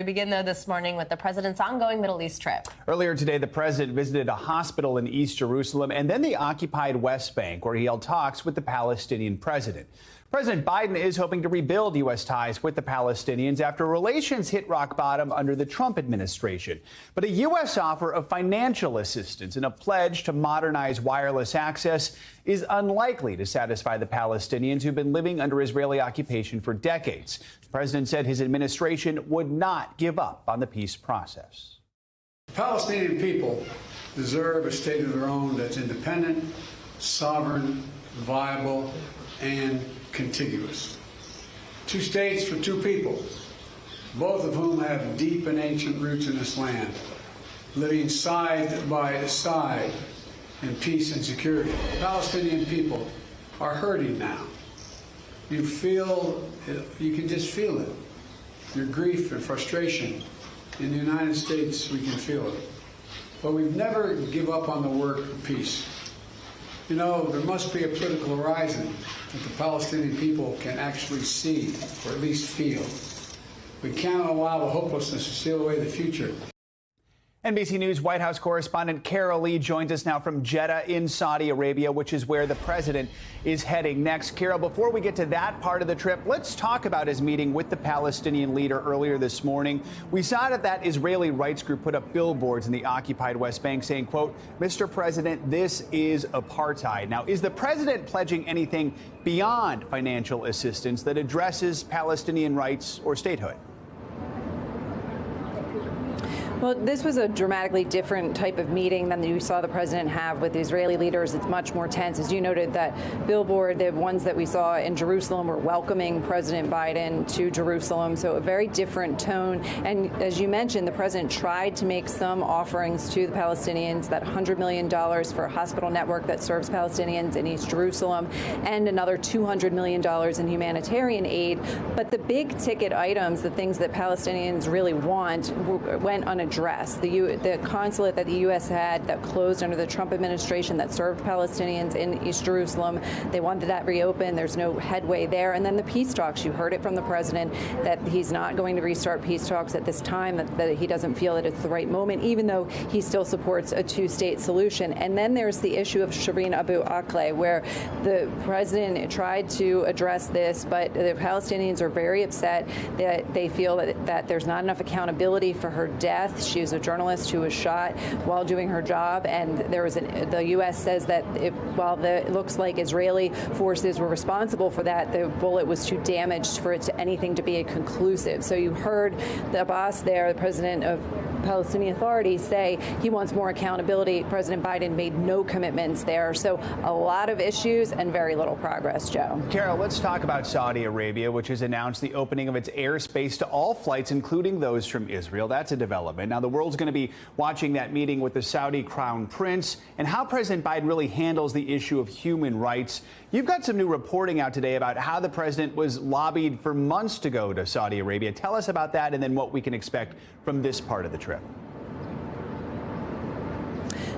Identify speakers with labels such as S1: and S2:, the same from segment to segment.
S1: We begin, though, this morning with the president's ongoing Middle East trip.
S2: Earlier today, the president visited a hospital in East Jerusalem and then the occupied West Bank, where he held talks with the Palestinian president. President Biden is hoping to rebuild U.S. ties with the Palestinians after relations hit rock bottom under the Trump administration. But a U.S. offer of financial assistance and a pledge to modernize wireless access is unlikely to satisfy the Palestinians who've been living under Israeli occupation for decades. The president said his administration would not give up on the peace process.
S3: The Palestinian people deserve a state of their own that's independent, sovereign, viable, and contiguous. 2 states for 2 people, both of whom have deep and ancient roots in this land, living side by side in peace and security. The Palestinian people are hurting now. You can just feel it. Your grief and frustration. In the United States, we can feel it. But we've never give up on the work of peace. You know, there must be a political horizon that the Palestinian people can actually see, or at least feel. We cannot allow the hopelessness to steal away the future.
S2: NBC News White House correspondent Carol Lee joins us now from Jeddah in Saudi Arabia, which is where the president is heading next. Carol, before we get to that part of the trip, let's talk about his meeting with the Palestinian leader earlier this morning. We saw that Israeli rights group put up billboards in the occupied West Bank saying, quote, "Mr. President, this is apartheid." Now, is the president pledging anything beyond financial assistance that addresses Palestinian rights or statehood?
S4: Well, this was a dramatically different type of meeting than you saw the president have with the Israeli leaders. It's much more tense. As you noted, that billboard, the ones that we saw in Jerusalem were welcoming President Biden to Jerusalem, so a very different tone. And as you mentioned, the president tried to make some offerings to the Palestinians, that $100 million for a hospital network that serves Palestinians in East Jerusalem, and another $200 million in humanitarian aid. But the big ticket items, the things that Palestinians really want, went unaddressed. The consulate that the U.S. had that closed under the Trump administration that served Palestinians in East Jerusalem, they wanted that reopened. There's no headway there. And then the peace talks, you heard it from the president that he's not going to restart peace talks at this time, that he doesn't feel that it's the right moment, even though he still supports a 2-state solution. And then there's the issue of Shireen Abu Akleh, where the president tried to address this, but the Palestinians are very upset that they feel that there's not enough accountability for her death. She was a journalist who was shot while doing her job, and the U.S. says that while it looks like Israeli forces were responsible for that, the bullet was too damaged for anything to be conclusive. So you heard the boss there, the president of Palestinian Authority, say he wants more accountability. President Biden made no commitments there. So a lot of issues and very little progress, Joe.
S2: Carol, let's talk about Saudi Arabia, which has announced the opening of its airspace to all flights, including those from Israel. That's a development. Now, the world's going to be watching that meeting with the Saudi Crown Prince and how President Biden really handles the issue of human rights. You've got some new reporting out today about how the president was lobbied for months to go to Saudi Arabia. Tell us about that and then what we can expect from this part of the trip.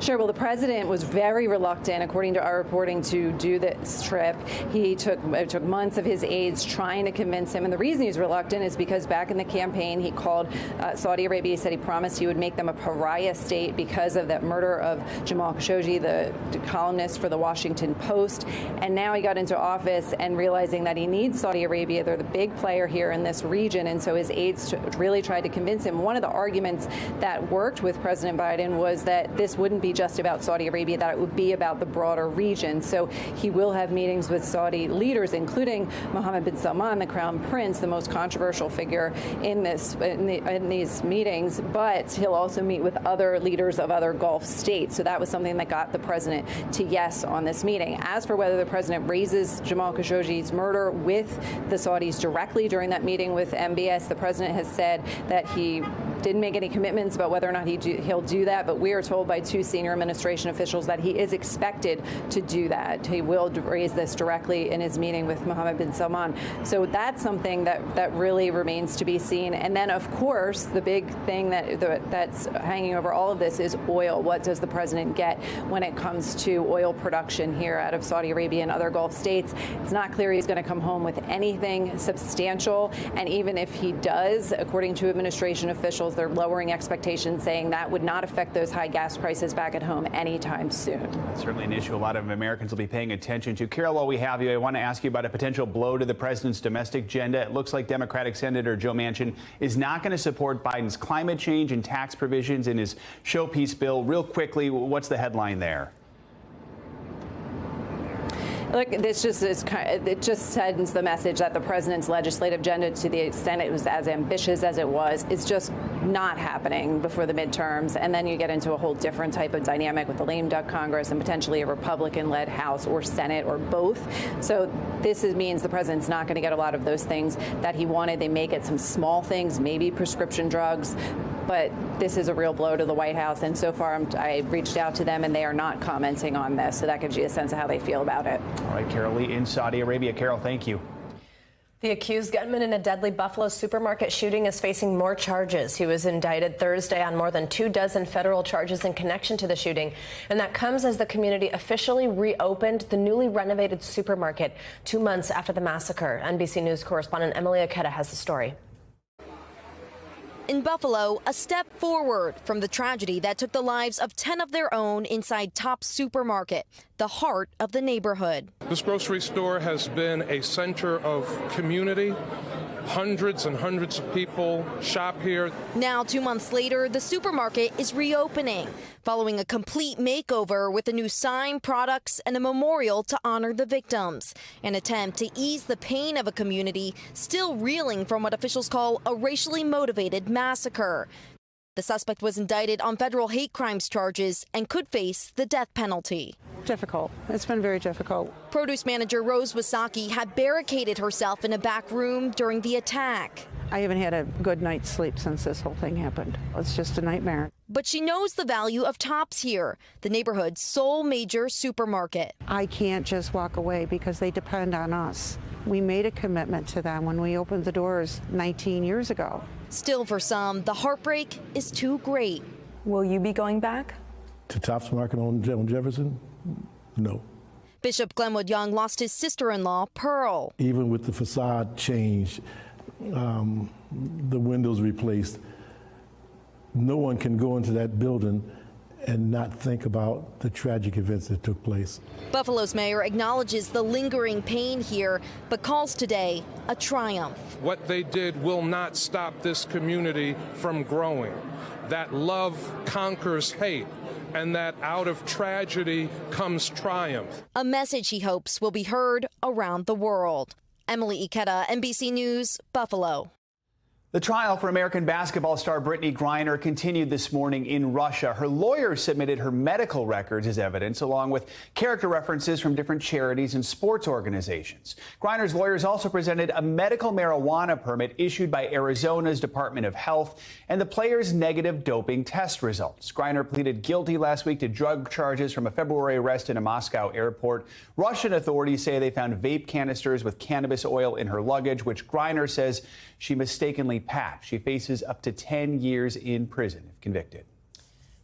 S4: Sure. Well, the president was very reluctant, according to our reporting, to do this trip. It took months of his aides trying to convince him. And the reason he's reluctant is because back in the campaign, he called Saudi Arabia. He said he promised he would make them a pariah state because of that murder of Jamal Khashoggi, the columnist for the Washington Post. And now he got into office and realizing that he needs Saudi Arabia. They're the big player here in this region. And so his aides really tried to convince him. One of the arguments that worked with President Biden was that this wouldn't be just about Saudi Arabia, that it would be about the broader region. So he will have meetings with Saudi leaders, including Mohammed bin Salman, the Crown Prince, the most controversial figure in these meetings. But he'll also meet with other leaders of other Gulf states. So that was something that got the president to yes on this meeting. As for whether the president raises Jamal Khashoggi's murder with the Saudis directly during that meeting with MBS, the president has said that he didn't make any commitments about whether or not he'll do that, but we are told by 2 senior administration officials that he is expected to do that. He will raise this directly in his meeting with Mohammed bin Salman. So that's something that really remains to be seen. And then, of course, the big thing that's hanging over all of this is oil. What does the president get when it comes to oil production here out of Saudi Arabia and other Gulf states? It's not clear he's going to come home with anything substantial. And even if he does, according to administration officials, they're lowering expectations, saying that would not affect those high gas prices back at home anytime soon. That's
S2: certainly an issue a lot of Americans will be paying attention to. Carol, while we have you, I want to ask you about a potential blow to the president's domestic agenda. It looks like Democratic Senator Joe Manchin is not going to support Biden's climate change and tax provisions in his showpiece bill. Real quickly, what's the headline there?
S4: Look, this just it just sends the message that the president's legislative agenda, to the extent it was as ambitious as it was, is just not happening before the midterms. And then you get into a whole different type of dynamic with the lame duck Congress and potentially a Republican-led House or Senate or both. So this means the president's not going to get a lot of those things that he wanted. They may get some small things, maybe prescription drugs. But this is a real blow to the White House. And so far, I reached out to them, and they are not commenting on this. So that gives you a sense of how they feel about it.
S2: All right, Carol Lee in Saudi Arabia. Carol, thank you.
S1: The accused gunman in a deadly Buffalo supermarket shooting is facing more charges. He was indicted Thursday on more than 24 federal charges in connection to the shooting. And that comes as the community officially reopened the newly renovated supermarket 2 months after the massacre. NBC News correspondent Emily Aketa has the story.
S5: In Buffalo, a step forward from the tragedy that took the lives of 10 of their own inside Tops Supermarket, the heart of the neighborhood.
S6: This grocery store has been a center of community. Hundreds and hundreds of people shop here. Now,
S5: 2 months later, the supermarket is reopening, following a complete makeover with a new sign, products, and a memorial to honor the victims. An attempt to ease the pain of a community still reeling from what officials call a racially motivated massacre. The suspect was indicted on federal hate crimes charges and could face the death penalty.
S7: Difficult. It's been very difficult.
S5: Produce manager Rose Wasaki had barricaded herself in a back room during the attack.
S7: I haven't had a good night's sleep since this whole thing happened. It's just a nightmare.
S5: But she knows the value of Tops here, the neighborhood's sole major supermarket.
S7: I can't just walk away because they depend on us. We made a commitment to them when we opened the doors 19 years ago.
S5: Still, for some, the heartbreak is too great.
S4: Will you be going back?
S8: To Tops Market on Jefferson? No.
S5: Bishop Glenwood Young lost his sister-in-law, Pearl.
S8: Even with the facade change, the windows replaced, no one can go into that building and not think about the tragic events that took place.
S5: Buffalo's mayor acknowledges the lingering pain here, but calls today a triumph.
S6: what they did will not stop this community from growing. That love conquers hate, and that out of tragedy comes triumph.
S5: A message he hopes will be heard around the world. Emily Ikeda, NBC News, Buffalo.
S2: The trial for American basketball star Brittany Griner continued this morning in Russia. Her lawyer submitted her medical records as evidence, along with character references from different charities and sports organizations. Griner's lawyers also presented a medical marijuana permit issued by Arizona's Department of Health and the player's negative doping test results. Griner pleaded guilty last week to drug charges from a February arrest in a Moscow airport. Russian authorities say they found vape canisters with cannabis oil in her luggage, which Griner says she mistakenly packed. She faces up to 10 years in prison if convicted.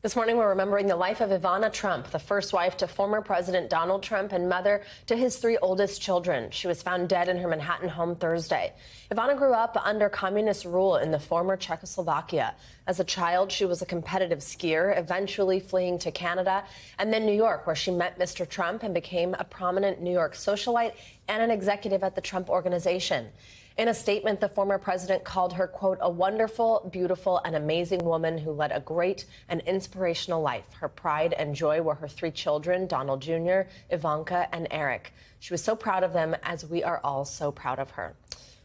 S1: This morning, we're remembering the life of Ivana Trump, the first wife to former President Donald Trump and mother to his 3 oldest children. She was found dead in her Manhattan home Thursday. Ivana grew up under communist rule in the former Czechoslovakia. As a child, she was a competitive skier, eventually fleeing to Canada and then New York, where she met Mr. Trump and became a prominent New York socialite and an executive at the Trump Organization. In a statement, the former president called her, quote, a wonderful, beautiful, and amazing woman who led a great and inspirational life. Her pride and joy were her 3 children, Donald Jr., Ivanka, and Eric. She was so proud of them, as we are all so proud of her.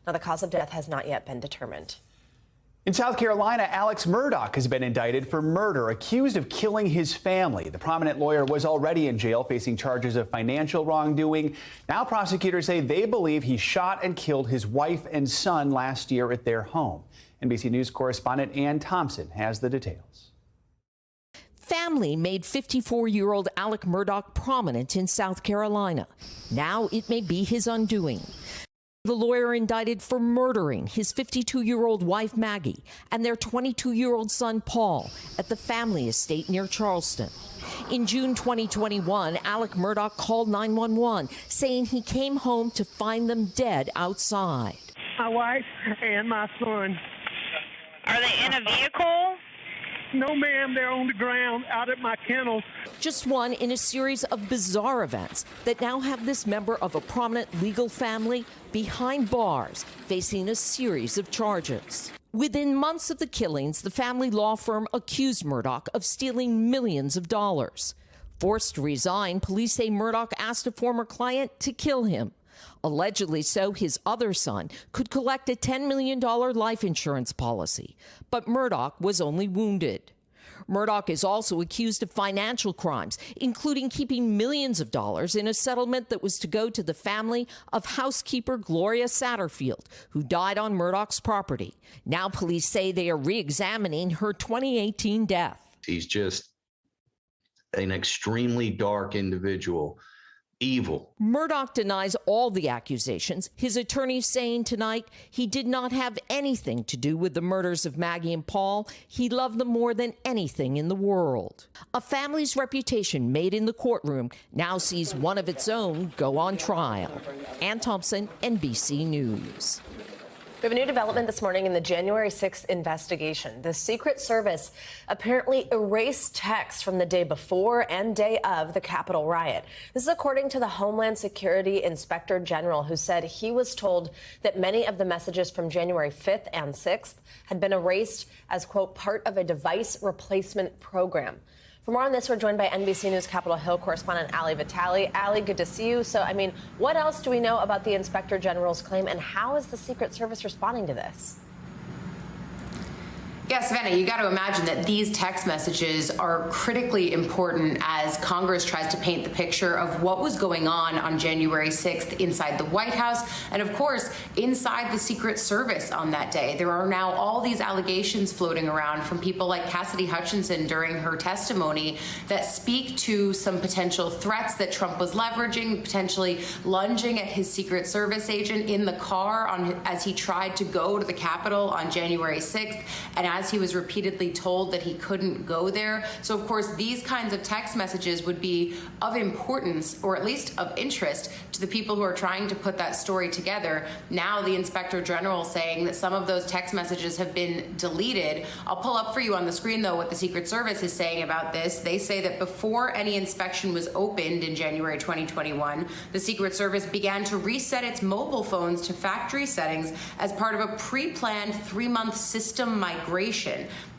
S1: Now, the cause of death has not yet been determined.
S2: In South Carolina, Alex Murdaugh has been indicted for murder, accused of killing his family. The prominent lawyer was already in jail facing charges of financial wrongdoing. Now prosecutors say they believe he shot and killed his wife and son last year at their home. NBC News correspondent Ann Thompson has the details.
S9: Family made 54-year-old Alex Murdaugh prominent in South Carolina. Now it may be his undoing. The lawyer indicted for murdering his 52-year-old wife, Maggie, and their 22-year-old son, Paul, at the family estate near Charleston. In June 2021, Alex Murdaugh called 911, saying he came home to find them dead outside.
S10: My wife and my son.
S11: Are they in a vehicle?
S10: No, ma'am, they're on the ground out at my kennel.
S9: Just one in a series of bizarre events that now have this member of a prominent legal family behind bars, facing a series of charges. Within months of the killings, the family law firm accused Murdaugh of stealing millions of dollars. Forced to resign, police say Murdaugh asked a former client to kill him. Allegedly so his other son could collect a $10 million life insurance policy, but Murdaugh was only wounded. Murdaugh is also accused of financial crimes, including keeping millions of dollars in a settlement that was to go to the family of housekeeper Gloria Satterfield, who died on Murdaugh's property. Now police say they are re-examining her 2018 death.
S12: He's just an extremely dark individual. Evil.
S9: Murdaugh denies all the accusations. His attorneys saying tonight he did not have anything to do with the murders of Maggie and Paul. He loved them more than anything in the world. A family's reputation made in the courtroom now sees one of its own go on trial. Ann Thompson, NBC News.
S1: We have a new development this morning in the January 6th investigation. The Secret Service apparently erased texts from the day before and day of the Capitol riot. This is according to the Homeland Security Inspector General, who said he was told that many of the messages from January 5th and 6th had been erased as, quote, part of a device replacement program. For more on this, we're joined by NBC News Capitol Hill correspondent Ali Vitale. Ali, good to see you. So, what else do we know about the Inspector General's claim, and how is the Secret Service responding to this?
S13: Yeah, Savannah, you got to imagine that these text messages are critically important as Congress tries to paint the picture of what was going on January 6th inside the White House and, of course, inside the Secret Service on that day. There are now all these allegations floating around from people like Cassidy Hutchinson during her testimony that speak to some potential threats that Trump was leveraging, potentially lunging at his Secret Service agent in the car as he tried to go to the Capitol on January 6th. And as he was repeatedly told that he couldn't go there. So, of course, these kinds of text messages would be of importance, or at least of interest, to the people who are trying to put that story together. Now the Inspector General saying that some of those text messages have been deleted. I'll pull up for you on the screen, though, what the Secret Service is saying about this. They say that before any inspection was opened in January 2021, the Secret Service began to reset its mobile phones to factory settings as part of a pre-planned 3-month system migration.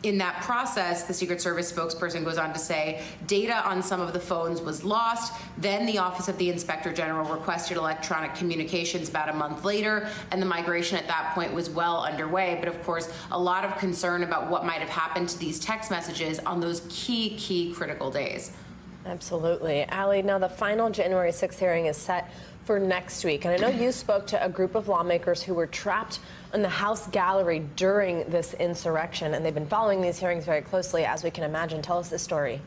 S13: In that process, the Secret Service spokesperson goes on to say data on some of the phones was lost. Then the Office of the Inspector General requested electronic communications about a month later, and the migration at that point was well underway. But of course, a lot of concern about what might have happened to these text messages on those key critical days.
S1: Absolutely. Ali, now the final January 6th hearing is set for next week. And I know you spoke to a group of lawmakers who were trapped in the House gallery during this insurrection, and they've been following these hearings very closely, as we can imagine. Tell us this story.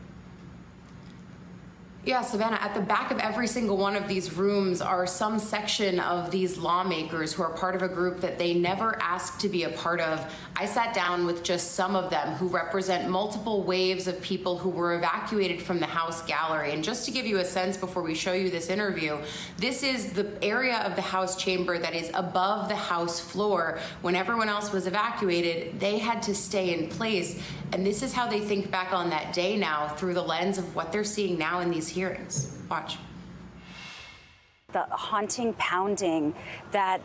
S13: Yeah, Savannah, at the back of every single one of these rooms are some section of these lawmakers who are part of a group that they never asked to be a part of. I sat down with just some of them who represent multiple waves of people who were evacuated from the House gallery. And just to give you a sense before we show you this interview, this is the area of the House chamber that is above the House floor. When everyone else was evacuated, they had to stay in place. And this is how they think back on that day now through the lens of what they're seeing now in these hearings. Watch.
S14: The haunting pounding that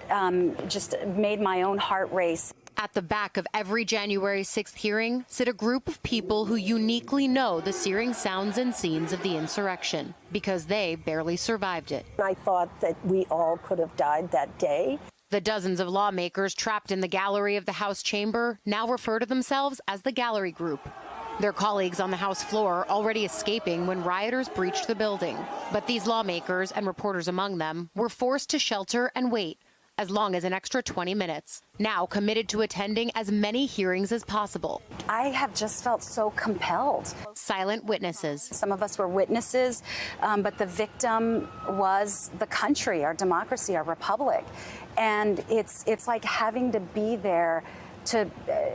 S14: just made my own heart race.
S15: At the back of every January 6th hearing sit a group of people who uniquely know the searing sounds and scenes of the insurrection because they barely survived it.
S14: I thought that we all could have died that day.
S15: The dozens of lawmakers trapped in the gallery of the House chamber now refer to themselves as the Gallery Group. Their colleagues on the House floor already escaping when rioters breached the building. But these lawmakers and reporters among them were forced to shelter and wait as long as an extra 20 minutes. Now committed to attending as many hearings as possible.
S14: I have just felt so compelled.
S15: Silent witnesses.
S14: Some of us were witnesses, but the victim was the country, our democracy, our republic. And it's like having to be there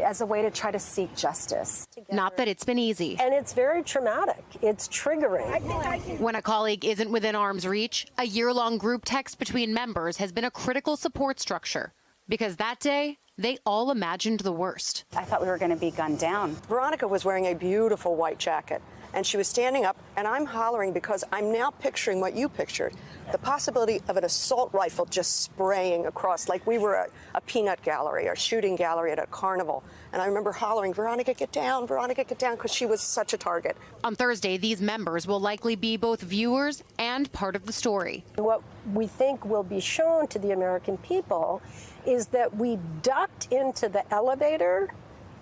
S14: as a way to try to seek justice.
S15: Not that it's been easy.
S16: And it's very traumatic. It's triggering.
S15: When a colleague isn't within arm's reach, a year-long group text between members has been a critical support structure. Because that day, they all imagined the worst.
S14: I thought we were going to be gunned down.
S17: Veronica was wearing a beautiful white jacket, and she was standing up, and I'm hollering because I'm now picturing what you pictured, the possibility of an assault rifle just spraying across like we were a peanut gallery or shooting gallery at a carnival. And I remember hollering, Veronica, get down, because she was such a target.
S15: On Thursday, these members will likely be both viewers and part of the story.
S16: What we think will be shown to the American people is that we ducked into the elevator,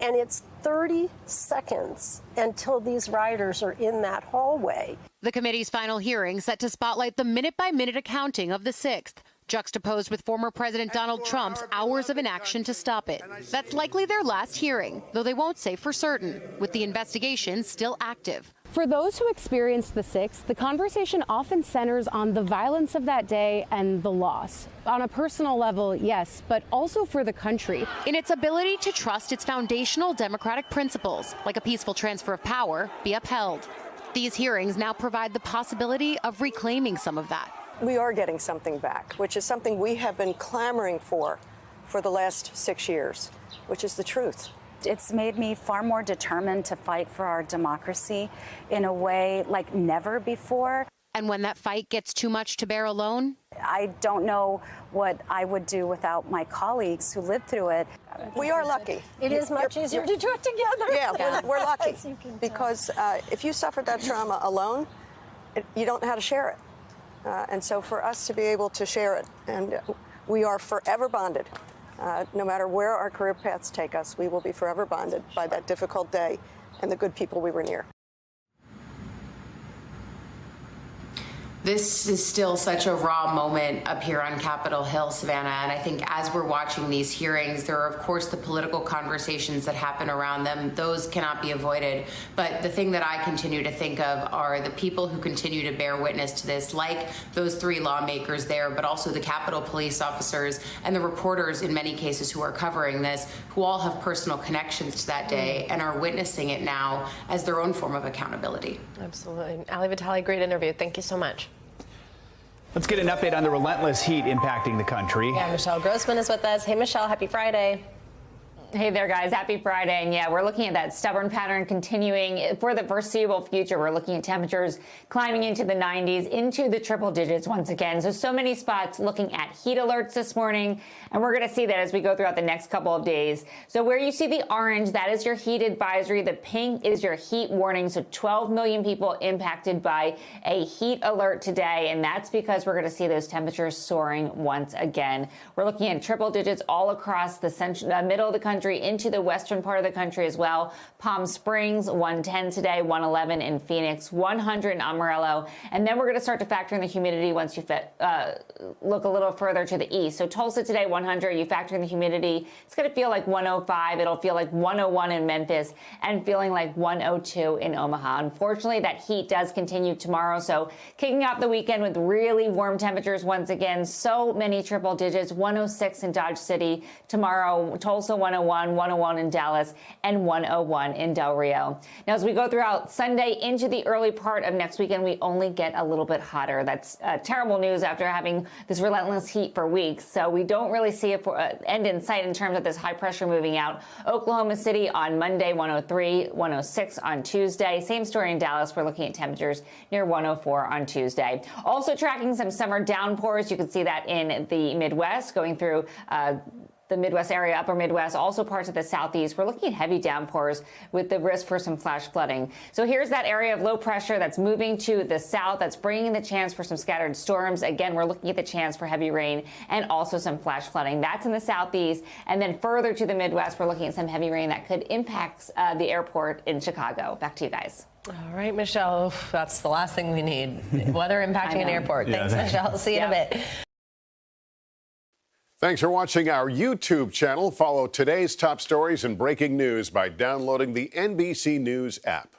S16: and it's 30 seconds until these riders are in that hallway.
S15: The committee's final hearing set to spotlight the minute-by-minute accounting of the 6th, juxtaposed with former President Donald Trump's hours of inaction to stop it. That's likely their last hearing, though they won't say for certain, with the investigation still active.
S18: For those who experienced the 6th, the conversation often centers on the violence of that day and the loss. On a personal level, yes, but also for the country.
S15: In its ability to trust its foundational democratic principles, like a peaceful transfer of power, be upheld. These hearings now provide the possibility of reclaiming some of that.
S17: We are getting something back, which is something we have been clamoring for the last 6 years, which is the truth.
S14: It's made me far more determined to fight for our democracy in a way like never before.
S15: And when that fight gets too much to bear alone?
S14: I don't know what I would do without my colleagues who lived through it.
S17: We are lucky.
S16: It is much easier to do it together.
S17: Yeah, we're lucky. Because if you suffered that trauma alone, you don't know how to share it. And so for us to be able to share it, and we are forever bonded. No matter where our career paths take us, we will be forever bonded by that difficult day and the good people we were near.
S13: This is still such a raw moment up here on Capitol Hill, Savannah, and I think as we're watching these hearings, there are, of course, the political conversations that happen around them. Those cannot be avoided. But the thing that I continue to think of are the people who continue to bear witness to this, like those 3 lawmakers there, but also the Capitol police officers and the reporters in many cases who are covering this, who all have personal connections to that day and are witnessing it now as their own form of accountability.
S1: Absolutely. Ali Vitale, great interview. Thank you so much.
S2: Let's get an update on the relentless heat impacting the country.
S1: Yeah, Michelle Grossman is with us. Hey, Michelle, happy Friday.
S19: Hey there, guys. Happy Friday. And yeah, we're looking at that stubborn pattern continuing for the foreseeable future. We're looking at temperatures climbing into the 90s, into the triple digits once again. So many spots looking at heat alerts this morning. And we're going to see that as we go throughout the next couple of days. So where you see the orange, that is your heat advisory. The pink is your heat warning. So 12 million people impacted by a heat alert today. And that's because we're going to see those temperatures soaring once again. We're looking at triple digits all across the middle of the country, into the western part of the country as well. Palm Springs, 110 today, 111 in Phoenix, 100 in Amarillo. And then we're going to start to factor in the humidity once you look a little further to the east. So Tulsa today, 100. You factor in the humidity, it's going to feel like 105. It'll feel like 101 in Memphis and feeling like 102 in Omaha. Unfortunately, that heat does continue tomorrow. So kicking off the weekend with really warm temperatures once again. So many triple digits, 106 in Dodge City. Tomorrow, Tulsa, 101 in Dallas, and 101 in Del Rio. Now, as we go throughout Sunday into the early part of next weekend, we only get a little bit hotter. That's terrible news after having this relentless heat for weeks. So we don't really see an end in sight in terms of this high pressure moving out. Oklahoma City on Monday, 103, 106 on Tuesday. Same story in Dallas. We're looking at temperatures near 104 on Tuesday. Also tracking some summer downpours. You can see that in the Midwest going through the Midwest area, upper Midwest, also parts of the Southeast. We're looking at heavy downpours with the risk for some flash flooding. So here's that area of low pressure that's moving to the south. That's bringing the chance for some scattered storms. Again, we're looking at the chance for heavy rain and also some flash flooding. That's in the Southeast. And then further to the Midwest, we're looking at some heavy rain that could impact the airport in Chicago. Back to you guys.
S1: All right, Michelle, that's the last thing we need. Weather impacting an airport. Thanks, Michelle. See you in a bit.
S20: Thanks for watching our YouTube channel. Follow today's top stories and breaking news by downloading the NBC News app.